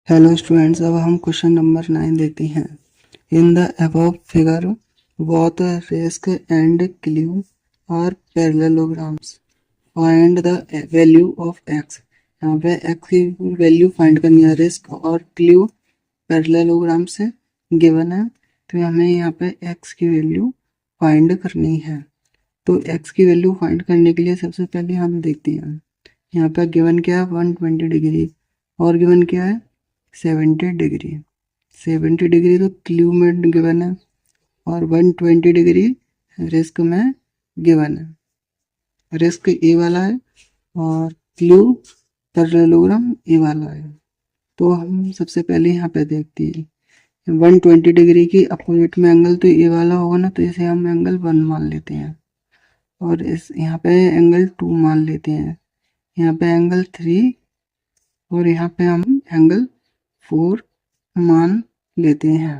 Hello students, अब हम question number 9 देखते हैं। In the above figure both risk and clue are parallelograms. Find the value of x. यहाँ पे x की वैल्यू फाइंड करनी है। रिस्क और क्ल्यू पैरेललोग्राम से गिवन है, तो हमें यहाँ पे एक्स की वैल्यू फाइंड करनी है। तो एक्स की वैल्यू फाइंड करने के लिए सबसे पहले हम देखते हैं यहाँ पे गिवन क्या है 120 डिग्री और गिवन क्या है 70 डिग्री। 70 डिग्री तो क्ल्यू में गिवन है और 120 डिग्री रिस्क में गिवन है। रिस्क ए वाला है और क्ल्यू पैरेललोग्राम ए वाला है। तो हम सबसे पहले यहाँ पे देखते हैं 120 डिग्री की अपोजिट में एंगल तो ए वाला होगा ना, तो इसे हम एंगल 1 मान लेते हैं और इस यहाँ पे एंगल 2 मान लेते हैं, यहाँ पे एंगल 3 और यहाँ पे हम एंगल 4 मान लेते हैं।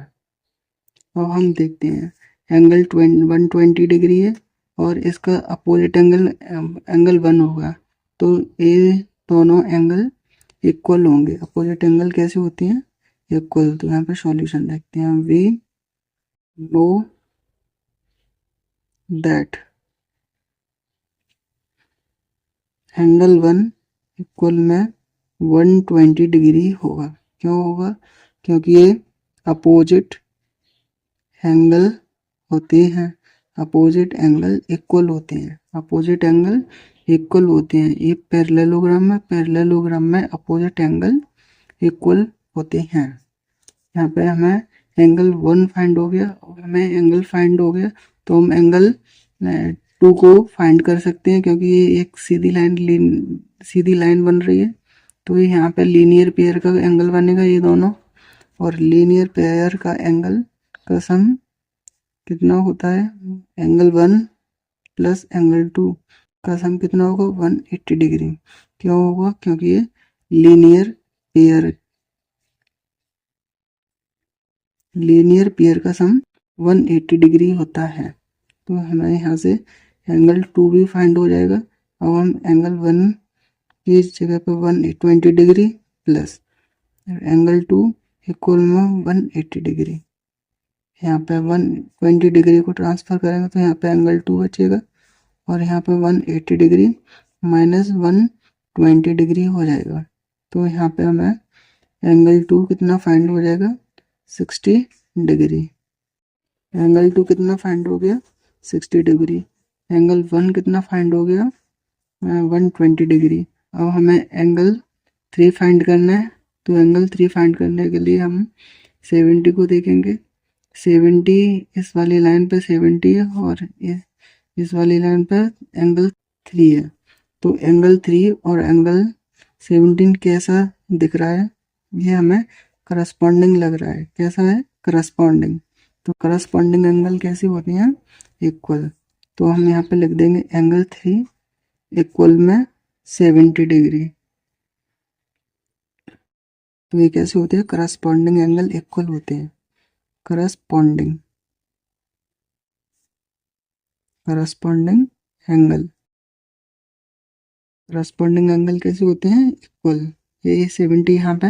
अब हम देखते हैं एंगल 120 डिग्री है और इसका अपोजिट एंगल 1 होगा, तो ये दोनों एंगल इक्वल होंगे। अपोजिट एंगल कैसे होती हैं? इक्वल। तो यहाँ पे सॉल्यूशन देखते हैं। We know that angle 1 equal में 120 डिग्री होगा। क्यों होगा? क्योंकि ये अपोजिट एंगल होते हैं, अपोजिट एंगल इक्वल होते हैं, अपोजिट एंगल इक्वल होते हैं। ये पैरेललोग्राम में अपोजिट एंगल इक्वल होते हैं। यहाँ पे हमें एंगल 1 फाइंड हो गया और हमें एंगल फाइंड हो गया, तो हम एंगल 2 को फाइंड कर सकते हैं क्योंकि ये एक सीधी लाइन बन रही है। तो यहाँ पे लीनियर पेयर का एंगल बनेगा ये दोनों, और लीनियर पेयर का एंगल का सम कितना होता है? एंगल 1 प्लस एंगल 2 का सम कितना होगा? 180 डिग्री। क्यों होगा? क्योंकि ये लीनियर पेयर का सम 180 डिग्री होता है। तो हमें यहाँ से एंगल 2 भी फाइंड हो जाएगा। अब हम एंगल 1 की जगह पे 120 डिग्री प्लस एंगल 2 इक्वल में 180 डिग्री, यहाँ पे 120 डिग्री को ट्रांसफर करेंगे तो यहाँ पे एंगल 2 बचेगा और यहाँ पे 180 डिग्री माइनस 120 डिग्री हो जाएगा। तो यहाँ पे हमें एंगल 2 कितना फाइंड हो जाएगा? 60 डिग्री। एंगल 2 कितना फाइंड हो गया? 60 डिग्री। एंगल 1 कितना फाइंड हो गया? 120 डिग्री। अब हमें एंगल 3 फाइंड करना है, तो एंगल 3 फाइंड करने के लिए हम 70 को देखेंगे। 70 इस वाली लाइन पे 70 है और इस वाली लाइन पे एंगल 3 है। तो एंगल 3 और एंगल 17 कैसा दिख रहा है? ये हमें करस्पॉन्डिंग लग रहा है। कैसा है? करस्पॉन्डिंग। तो करस्पॉन्डिंग एंगल कैसी होती हैं? इक्वल। तो हम यहाँ पे लिख देंगे एंगल 3 इक्वल में 70 डिग्री। तो ये कैसे होते हैं? करस्पॉन्डिंग एंगल इक्वल होते हैं। करस्पॉन्डिंग एंगल कैसे होते हैं? इक्वल। ये 70 यहाँ पे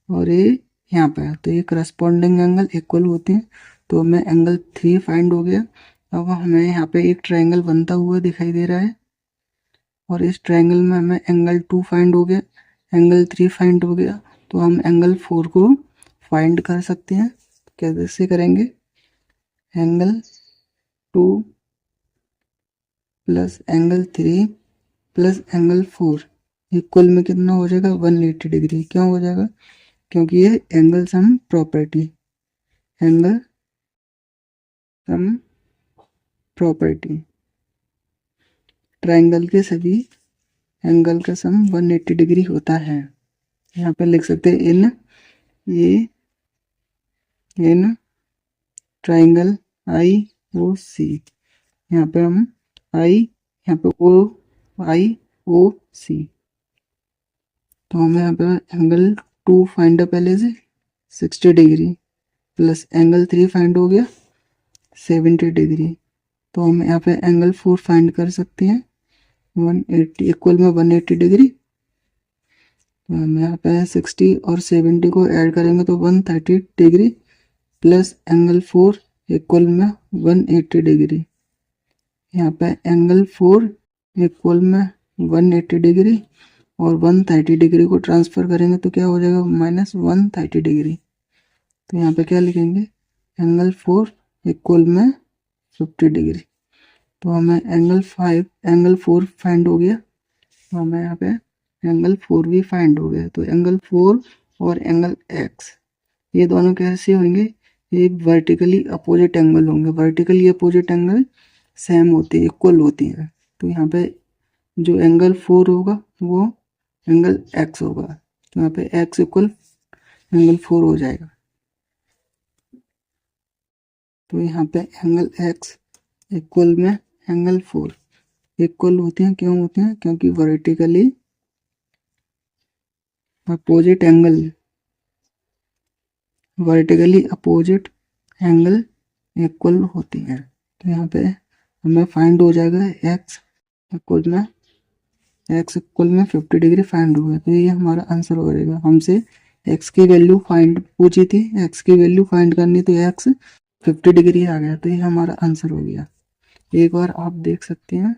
और ये यहाँ पे, तो ये करस्पॉन्डिंग एंगल इक्वल होते हैं। तो हमें एंगल 3 फाइंड हो गया। अब हमें यहाँ पे एक ट्रायंगल बनता हुआ दिखाई दे रहा है और इस ट्रायंगल में हमें एंगल 2 फाइंड हो गया, एंगल 3 फाइंड हो गया। तो हम एंगल 4 को फाइंड कर सकते हैं। कैसे करेंगे? Angle 2 plus angle 3 plus angle 4 equal में कितना हो जाएगा? 180 डिग्री। क्यों हो जाएगा? क्योंकि ये एंगल सम प्रॉपर्टी ट्रायंगल के सभी एंगल का सम 180 डिग्री होता है। यहाँ पे लिख सकते हैं इन ट्रायंगल IOC। यहाँ पे हम यहाँ पे IOC। तो हमें यहाँ पे एंगल 2 फाइंड है पहले से 60 डिग्री प्लस एंगल 3 फाइंड हो गया 70 डिग्री। तो हम यहाँ पे एंगल 4 फाइंड कर सकते हैं 180 इक्वल में 180 डिग्री तो हम यहाँ पे 60 और 70 को ऐड करेंगे तो 130 डिग्री प्लस एंगल 4 इक्वल में 180 डिग्री। यहाँ पे एंगल 4 इक्वल में 180 डिग्री और 130 डिग्री को ट्रांसफर करेंगे तो क्या हो जाएगा, माइनस 130 डिग्री। तो यहाँ पे क्या लिखेंगे, एंगल 4 इक्वल में 50 डिग्री। तो हमें एंगल 4 फाइंड हो गया। तो हमें यहाँ पे एंगल 4 भी फाइंड हो गया। तो एंगल 4 और एंगल एक्स ये दोनों कैसे होंगे, ये वर्टिकली अपोजिट एंगल होंगे। वर्टिकली अपोजिट एंगल सेम होती है, इक्वल होती है। तो यहाँ पे जो एंगल 4 होगा वो एंगल एक्स होगा। तो यहाँ पे एक्स इक्वल एंगल 4 हो जाएगा। तो यहाँ पे एंगल एक्स इक्वल में एंगल 4 इक्वल होते हैं। क्यों होते हैं, क्योंकि वर्टिकली अपोजिट एंगल इक्वल होती हैं। तो यहाँ पे हमें फाइंड हो जाएगा एक्स इक्वल में 50 डिग्री फाइंड हो गया। तो ये हमारा आंसर हो जाएगा। हमसे एक्स की वैल्यू फाइंड पूछी थी, एक्स की वैल्यू फाइंड करनी, तो एक्स 50 डिग्री आ गया। तो ये हमारा आंसर हो गया। एक बार आप देख सकते हैं